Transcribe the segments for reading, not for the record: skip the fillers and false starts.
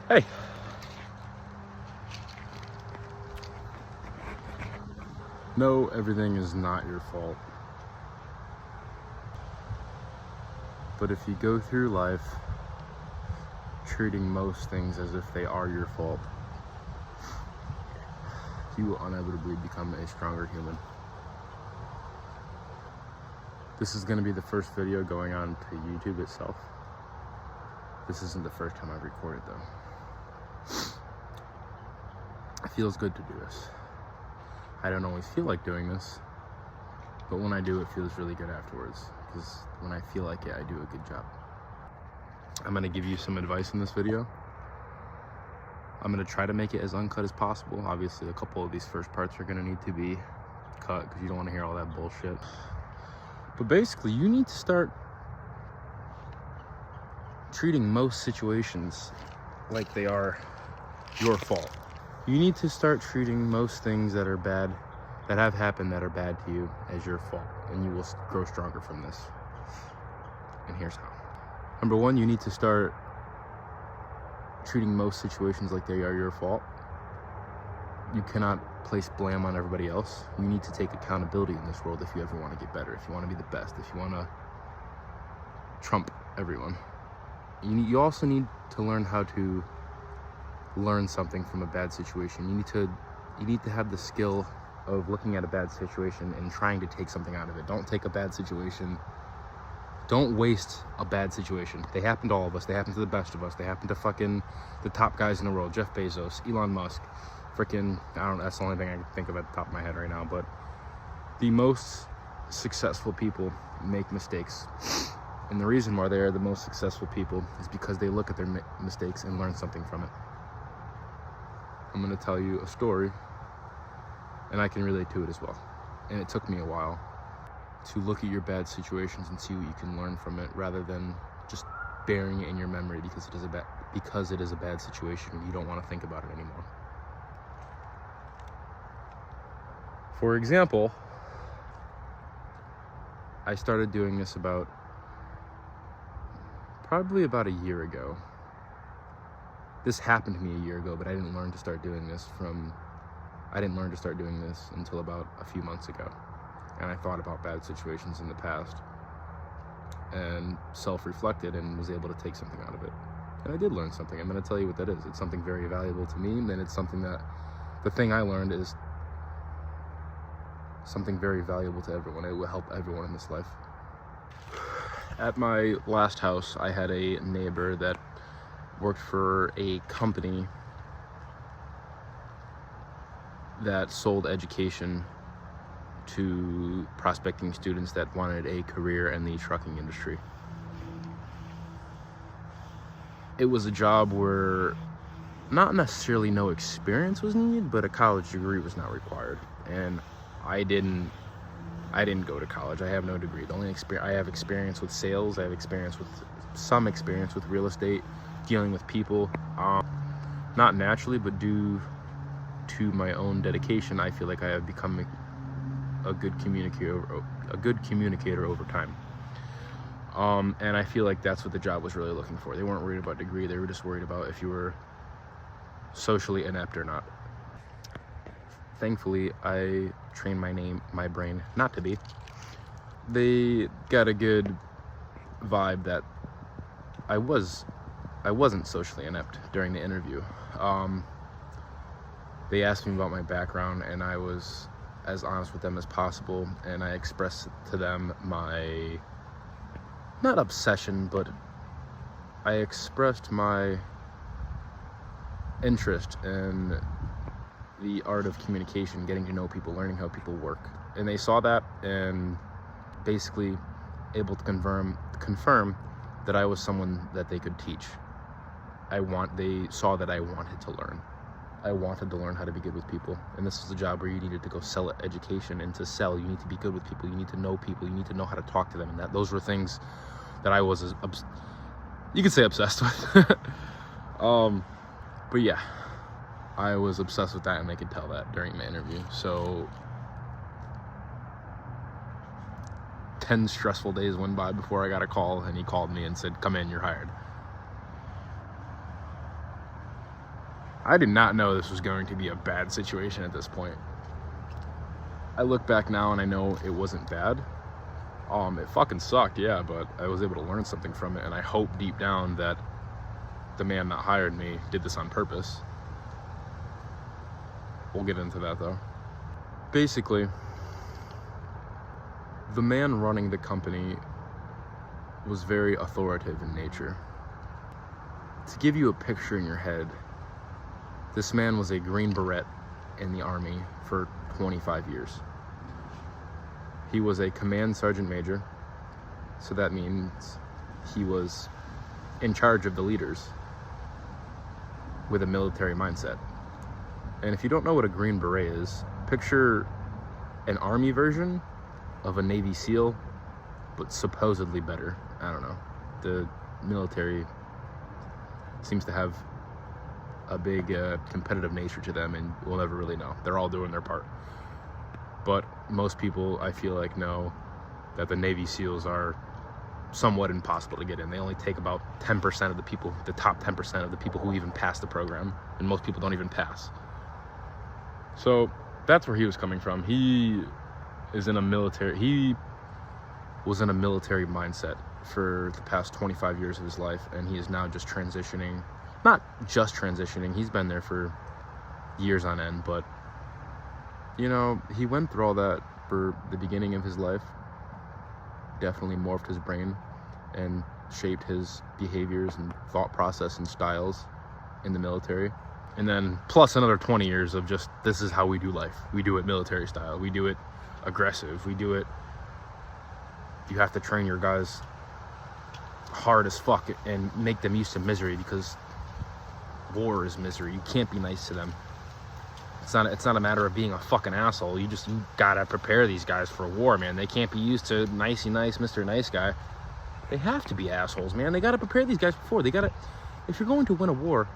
Hey. No, everything is not your fault. But if you go through life treating most things as if they are your fault, you will inevitably become a stronger human. This is going to be the first video going on to YouTube itself. This isn't the first time I've recorded though. It feels good to do this. I don't always feel like doing this, but when I do, it feels really good afterwards, because when I feel like it, I do a good job. I'm going to give you some advice in this video. I'm going to try to make it as uncut as possible. Obviously, a couple of these first parts are going to need to be cut because you don't want to hear all that bullshit. But basically, you need to start treating most situations like they are your fault. You need to start treating most things that are bad, that have happened that are bad to you, as your fault, and you will grow stronger from this. And here's how. Number one, you need to start treating most situations like they are your fault. You cannot place blame on everybody else. You need to take accountability in this world if you ever want to get better, if you want to be the best, if you want to trump everyone. You also need to learn how to learn something from a bad situation. You need to have the skill of looking at a bad situation and trying to take something out of it. Don't take a bad situation. Don't waste a bad situation. They happen to all of us. They happen to the best of us. They happen to fucking the top guys in the world. Jeff Bezos, Elon Musk, freaking, I don't know, that's the only thing I can think of at the top of my head right now. But the most successful people make mistakes. And the reason why they are the most successful people is because they look at their mistakes and learn something from it. I'm going to tell you a story, and I can relate to it as well. And it took me a while to look at your bad situations and see what you can learn from it, rather than just burying it in your memory because it is a bad situation and you don't want to think about it anymore. For example, I started doing this probably about a year ago. This happened to me a year ago, but I didn't learn to start doing this until about a few months ago. And I thought about bad situations in the past and self-reflected and was able to take something out of it. And I did learn something. I'm going to tell you what that is. It's something very valuable to me, and it's something that, the thing I learned is something very valuable to everyone. It will help everyone in this life. At my last house, I had a neighbor that worked for a company that sold education to prospecting students that wanted a career in the trucking industry. It was a job where not necessarily no experience was needed, but a college degree was not required. And I didn't go to college. I have no degree. The only experience I have experience with sales. I have some experience with real estate, dealing with people. Not naturally, but due to my own dedication, I feel like I have become a good communicator over time. And I feel like that's what the job was really looking for. They weren't worried about degree. They were just worried about if you were socially inept or not. Thankfully, I trained my brain not to be. They got a good vibe that I wasn't socially inept during the interview. They asked me about my background, and I was as honest with them as possible, and I expressed to them my, not obsession, but I expressed my interest in the art of communication, getting to know people, learning how people work. And they saw that and basically able to confirm that I was someone that they could teach. They saw that I wanted to learn. I wanted to learn how to be good with people. And this was a job where you needed to go sell education, and to sell, you need to be good with people. You need to know people. You need to know how to talk to them. And those were things that I was, you could say, obsessed with. But yeah, I was obsessed with that, and they could tell that during my interview. So 10 stressful days went by before I got a call, and he called me and said, "Come in, you're hired." I did not know this was going to be a bad situation at this point. I look back now and I know it wasn't bad. It fucking sucked, yeah, but I was able to learn something from it, and I hope deep down that the man that hired me did this on purpose. We'll get into that though. Basically, the man running the company was very authoritative in nature. To give you a picture in your head, this man was a Green Beret in the Army for 25 years. He was a command sergeant major, so that means he was in charge of the leaders with a military mindset. And if you don't know what a Green Beret is, picture an Army version of a Navy SEAL, but supposedly better. I don't know. The military seems to have a big competitive nature to them, and we'll never really know. They're all doing their part. But most people, I feel like, know that the Navy SEALs are somewhat impossible to get in. They only take about 10% of the people, the top 10% of the people who even pass the program, and most people don't even pass. So that's where he was coming from. He was in a military mindset for the past 25 years of his life, and he is now just transitioning. Not just transitioning, he's been there for years on end, but you know, he went through all that for the beginning of his life. Definitely morphed his brain and shaped his behaviors and thought process and styles in the military. And then plus another 20 years of just, this is how we do life. We do it military style. We do it aggressive. We do it, you have to train your guys hard as fuck and make them used to misery, because war is misery. You can't be nice to them. It's not a matter of being a fucking asshole. You gotta prepare these guys for war, man. They can't be used to nicey nice, Mr. Nice Guy. They have to be assholes, man. They gotta prepare these guys before. If you're going to win a war,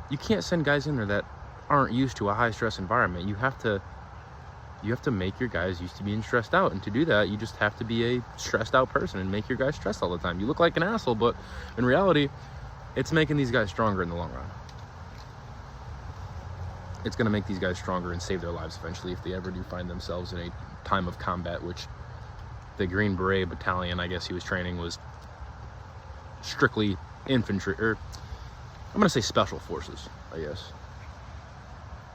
you can't send guys in there that aren't used to a high stress environment. You have to make your guys used to being stressed out. And to do that, you just have to be a stressed out person and make your guys stressed all the time. You look like an asshole, but in reality, it's making these guys stronger in the long run. It's going to make these guys stronger and save their lives eventually if they ever do find themselves in a time of combat, which the Green Beret battalion, I guess he was training, was strictly infantry, or I'm going to say special forces, I guess.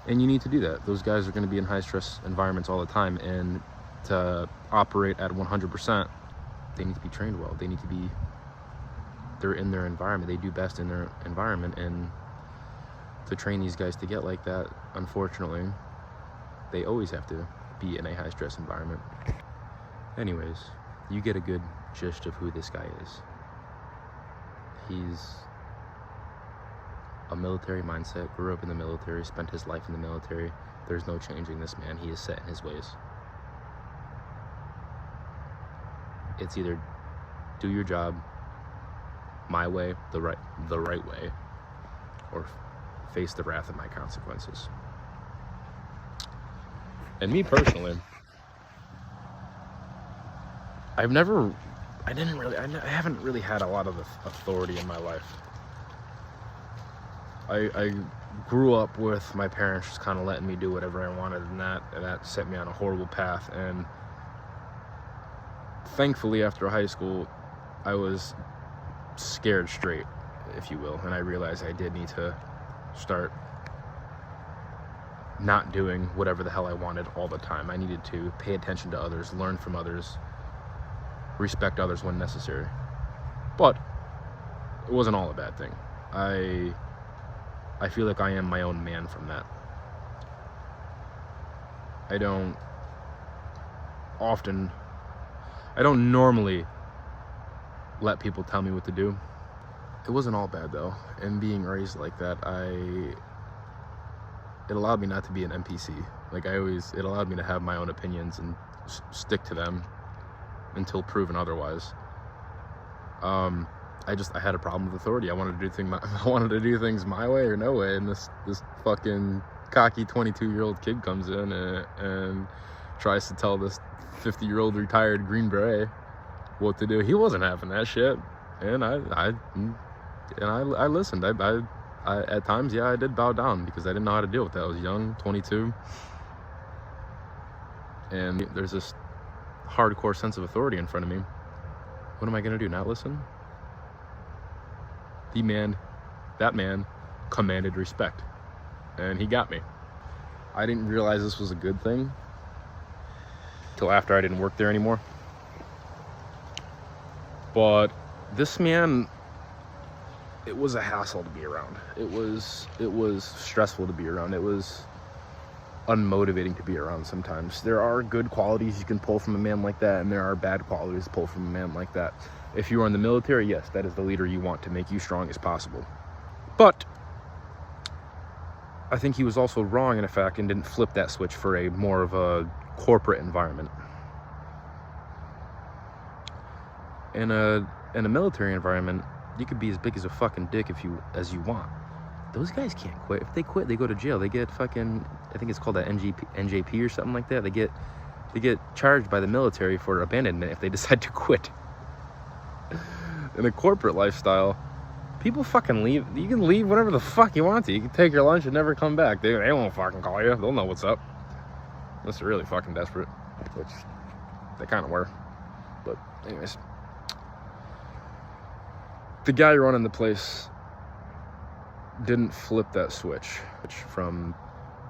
And you need to do that. Those guys are going to be in high stress environments all the time, and to operate at 100%, they need to be trained well. They're in their environment. They do best in their environment, and to train these guys to get like that, unfortunately, they always have to be in a high stress environment. Anyways, you get a good gist of who this guy is. He's a military mindset, grew up in the military, spent his life in the military. There's no changing this man. He is set in his ways. It's either do your job my way, the right way, or face the wrath of my consequences. And me personally, I haven't really had a lot of authority in my life. I grew up with my parents just kind of letting me do whatever I wanted, and that set me on a horrible path. And thankfully, after high school, I was scared straight, if you will, and I realized I did need to start not doing whatever the hell I wanted all the time. I needed to pay attention to others, learn from others, respect others when necessary. But it wasn't all a bad thing. I feel like I am my own man from that. I don't normally let people tell me what to do. It wasn't all bad though, and being raised like that, it allowed me not to be an NPC. It allowed me to have my own opinions and stick to them until proven otherwise. I had a problem with authority. I wanted to do things my way or no way, and this fucking cocky 22-year-old kid comes in and tries to tell this 50-year-old retired Green Beret what to do. He wasn't having that shit, and I listened. I at times, yeah, I did bow down because I didn't know how to deal with that. I was young, 22, and there's this hardcore sense of authority in front of me. What am I gonna do, not listen? That man commanded respect, and he got me. I didn't realize this was a good thing till after I didn't work there anymore. But this man, it was a hassle to be around. It was stressful to be around. It was unmotivating to be around sometimes. There are good qualities you can pull from a man like that, and there are bad qualities to pull from a man like that. If you are in the military, yes, that is the leader you want to make you strong as possible. But I think he was also wrong in effect and didn't flip that switch for a more of a corporate environment. In a military environment, you could be as big as a fucking dick as you want. Those guys can't quit. If they quit, they go to jail. They get fucking, I think it's called that NJP or something like that. They get charged by the military for abandonment if they decide to quit. In a corporate lifestyle, people fucking leave. You can leave whenever the fuck you want to. You can take your lunch and never come back. They won't fucking call you. They'll know what's up. Unless they're really fucking desperate, which they kind of were. But anyways, the guy running the place didn't flip that switch from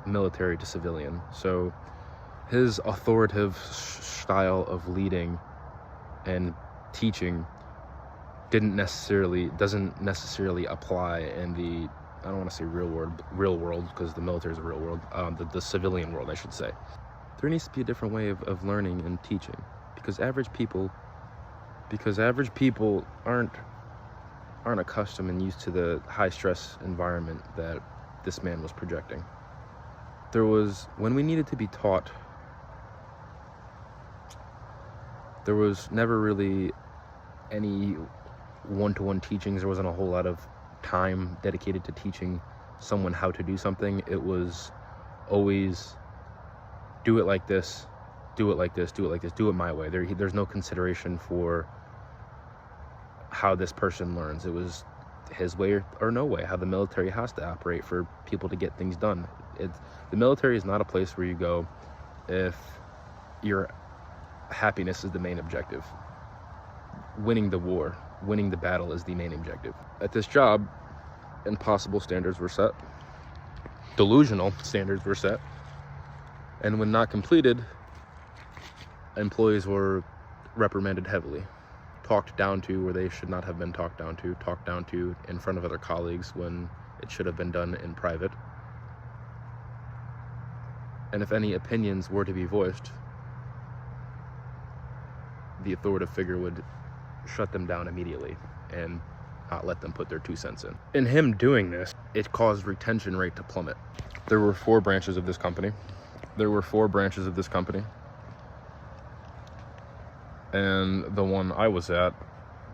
military to civilian. So his authoritative style of leading and teaching doesn't necessarily apply in the, I don't want to say real world because the military is a real world, the civilian world, I should say. There needs to be a different way of learning and teaching, because average people aren't accustomed and used to the high stress environment that this man was projecting. When we needed to be taught, there was never really any one-to-one teachings. There wasn't a whole lot of time dedicated to teaching someone how to do something. It was always do it like this, do it like this, do it like this, do it my way. There's no consideration for how this person learns. It was his way or no way, how the military has to operate for people to get things done. The military is not a place where you go if your happiness is the main objective. Winning the war, winning the battle is the main objective. At this job, impossible standards were set. Delusional standards were set. And when not completed, employees were reprimanded heavily. Talked down to where they should not have been talked down to in front of other colleagues when it should have been done in private. And if any opinions were to be voiced, the authoritative figure would shut them down immediately and not let them put their 2 cents in. In him doing this, it caused retention rate to plummet. There were 4 branches of this company. And the one I was at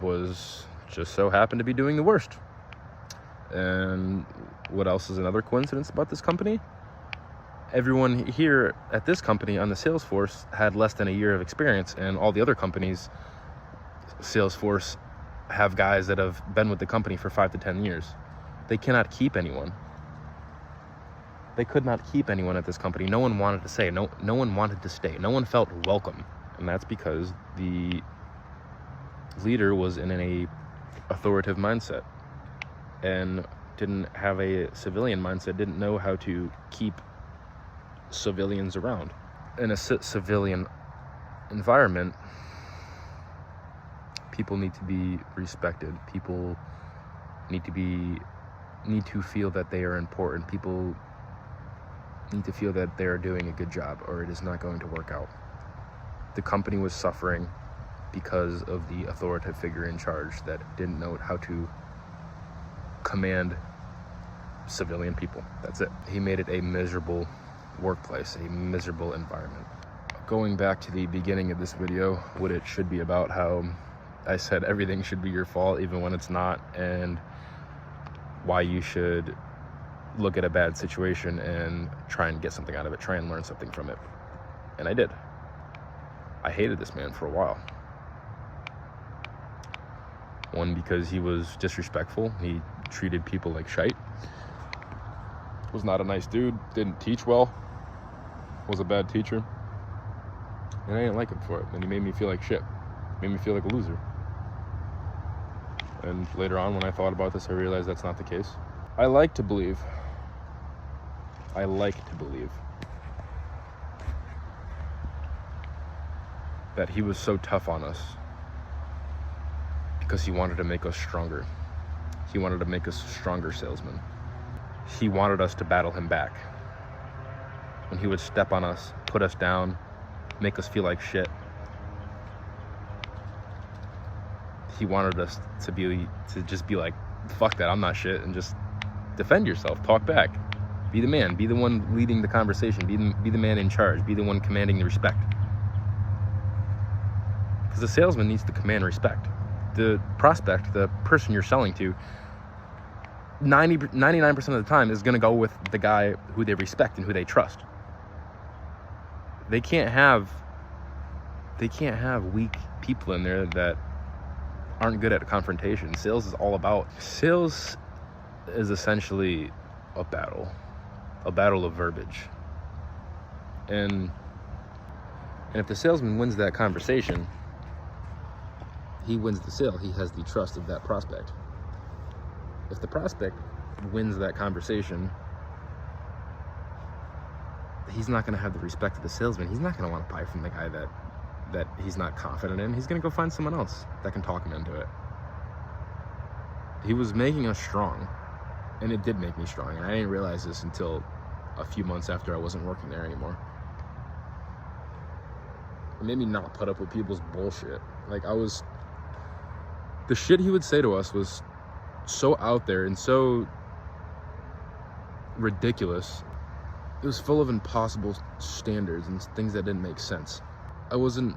was just so happened to be doing the worst. And what else is another coincidence about this company? Everyone here at this company on the sales force had less than a year of experience, and all the other companies' sales force have guys that have been with the company for 5 to 10 years. They cannot keep anyone. They could not keep anyone at this company. No one wanted to stay. No one wanted to stay. No one felt welcome. And that's because the leader was in a authoritative mindset and didn't have a civilian mindset, didn't know how to keep civilians around. In a civilian environment, people need to be respected. People need to feel that they are important. People need to feel that they are doing a good job, or it is not going to work out. The company was suffering because of the authoritative figure in charge that didn't know how to command civilian people. That's it. He made it a miserable workplace, a miserable environment. Going back to the beginning of this video, what it should be about, how I said everything should be your fault even when it's not, and why you should look at a bad situation and try and get something out of it, try and learn something from it. And I did. I hated this man for a while. One, because he was disrespectful. He treated people like shite. was not a nice dude, didn't teach well, was a bad teacher, and I didn't like him for it, and he made me feel like shit, made me feel like a loser. And later on, when I thought about this, I realized that's not the case. I like to believe that he was so tough on us because he wanted to make us stronger. He wanted to make us stronger salesmen. He wanted us to battle him back. When he would step on us, put us down, make us feel like shit, he wanted us to just be like, fuck that, I'm not shit, and just defend yourself, talk back. Be the man, be the one leading the conversation, be the man in charge, be the one commanding the respect. Because the salesman needs to command respect. The prospect, the person you're selling to, 99% of the time is going to go with the guy who they respect and who they trust. They can't have weak people in there that aren't good at confrontation. Sales is essentially a battle of verbiage. And if the salesman wins that conversation, he wins the sale. He has the trust of that prospect. If the prospect wins that conversation, he's not going to have the respect of the salesman. He's not going to want to buy from the guy that he's not confident in. He's going to go find someone else that can talk him into it. He was making us strong, and it did make me strong, and I didn't realize this until a few months after I wasn't working there anymore. It made me not put up with people's bullshit. The shit he would say to us was so out there and so ridiculous. It was full of impossible standards and things that didn't make sense. I wasn't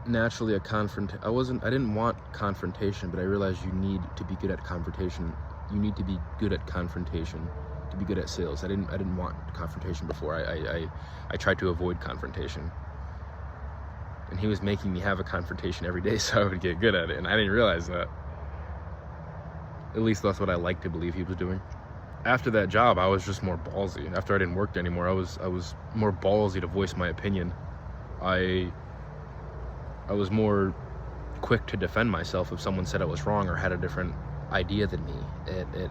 naturally I didn't want confrontation, but I realized you need to be good at confrontation. You need to be good at confrontation to be good at sales. I didn't want confrontation before. I tried to avoid confrontation. And he was making me have a confrontation every day so I would get good at it, and I didn't realize that. At least that's what I like to believe he was doing. After that job, I was just more ballsy. After I didn't work there anymore, I was more ballsy to voice my opinion. I was more quick to defend myself if someone said I was wrong or had a different idea than me. It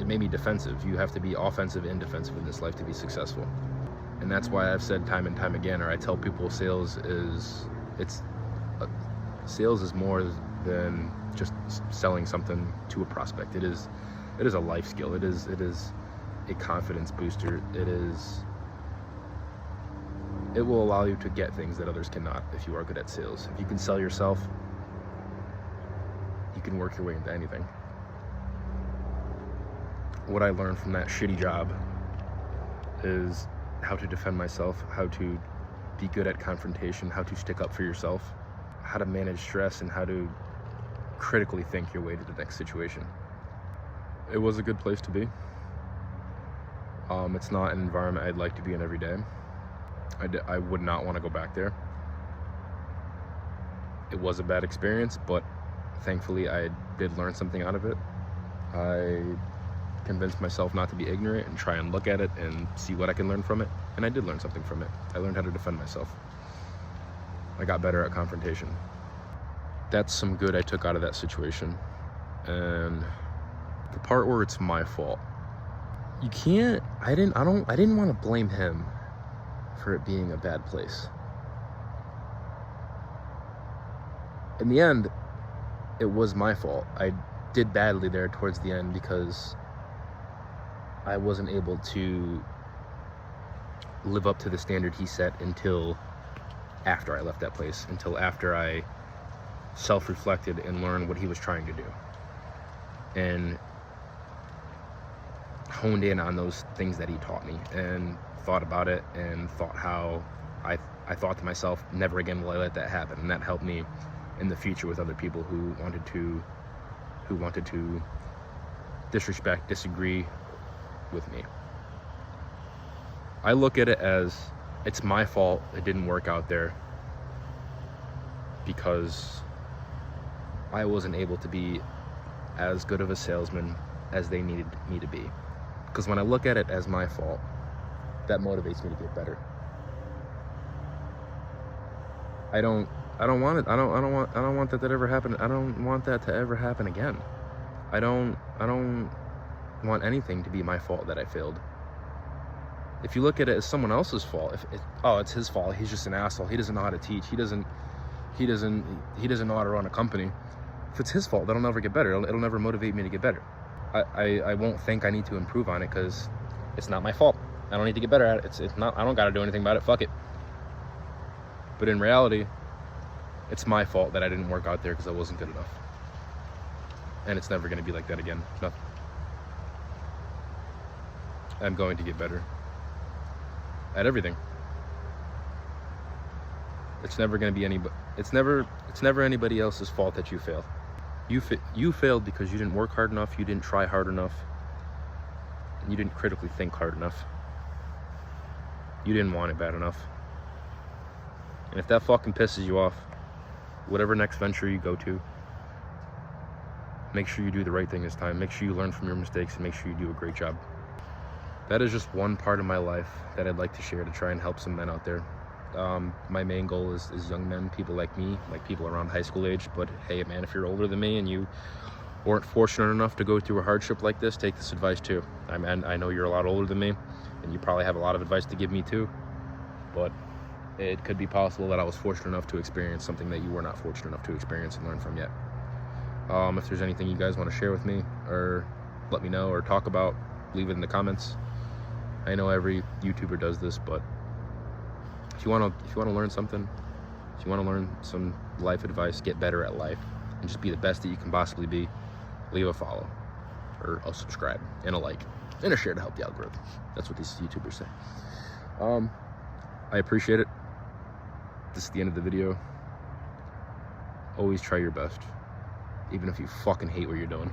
made me defensive. You have to be offensive and defensive in this life to be successful. And that's why I've said time and time again, or I tell people, sales is more than just selling something to a prospect. It is a life skill. It is a confidence booster. It will allow you to get things that others cannot if you are good at sales. If you can sell yourself, you can work your way into anything. What I learned from that shitty job is how to defend myself, how to be good at confrontation, how to stick up for yourself, how to manage stress, and how to critically think your way to the next situation. It was a good place to be. It's not an environment I'd like to be in every day. I would not want to go back there. It was a bad experience, but thankfully I did learn something out of it. I convinced myself not to be ignorant and try and look at it and see what I can learn from it. And I did learn something from it. I learned how to defend myself. I got better at confrontation. That's some good I took out of that situation. And the part where it's my fault. I didn't want to blame him for it being a bad place. In the end, it was my fault. I did badly there towards the end because I wasn't able to live up to the standard he set until after I left that place, until after I self-reflected and learned what he was trying to do and honed in on those things that he taught me and thought about it and thought how I thought to myself, never again will I let that happen. And that helped me in the future with other people who wanted to disrespect, disagree with me. I look at it as it's my fault it didn't work out there because I wasn't able to be as good of a salesman as they needed me to be. Because when I look at it as my fault, that motivates me to get better. I don't want it. I don't want that ever happen. I don't want that to ever happen again. I don't want anything to be my fault that I failed. If you look at it as someone else's fault, it's his fault, he's just an asshole, he doesn't know how to teach, he doesn't know how to run a company. If it's his fault, that'll never get better. It'll never motivate me to get better. I won't think I need to improve on it because it's not my fault. I don't need to get better at it. It's not. I don't got to do anything about it. Fuck it. But in reality, it's my fault that I didn't work out there because I wasn't good enough. And it's never going to be like that again. No. I'm going to get better at everything. It's never going to be it's never anybody else's fault that you fail. You failed because you didn't work hard enough, you didn't try hard enough, and you didn't critically think hard enough. You didn't want it bad enough. And if that fucking pisses you off, whatever next venture you go to, make sure you do the right thing this time. Make sure you learn from your mistakes and make sure you do a great job. That is just one part of my life that I'd like to share to try and help some men out there. My main goal is young men, people like me, like people around high school age. But hey, man, if you're older than me and you weren't fortunate enough to go through a hardship like this, take this advice too. I know you're a lot older than me, and you probably have a lot of advice to give me too. But it could be possible that I was fortunate enough to experience something that you were not fortunate enough to experience and learn from yet. If there's anything you guys want to share with me, or let me know, or talk about, leave it in the comments. I know every YouTuber does this, but if you want to learn something, if you want to learn some life advice, get better at life, and just be the best that you can possibly be, leave a follow, or a subscribe, and a like, and a share to help the algorithm. That's what these YouTubers say. I appreciate it. This is the end of the video. Always try your best, even if you fucking hate what you're doing.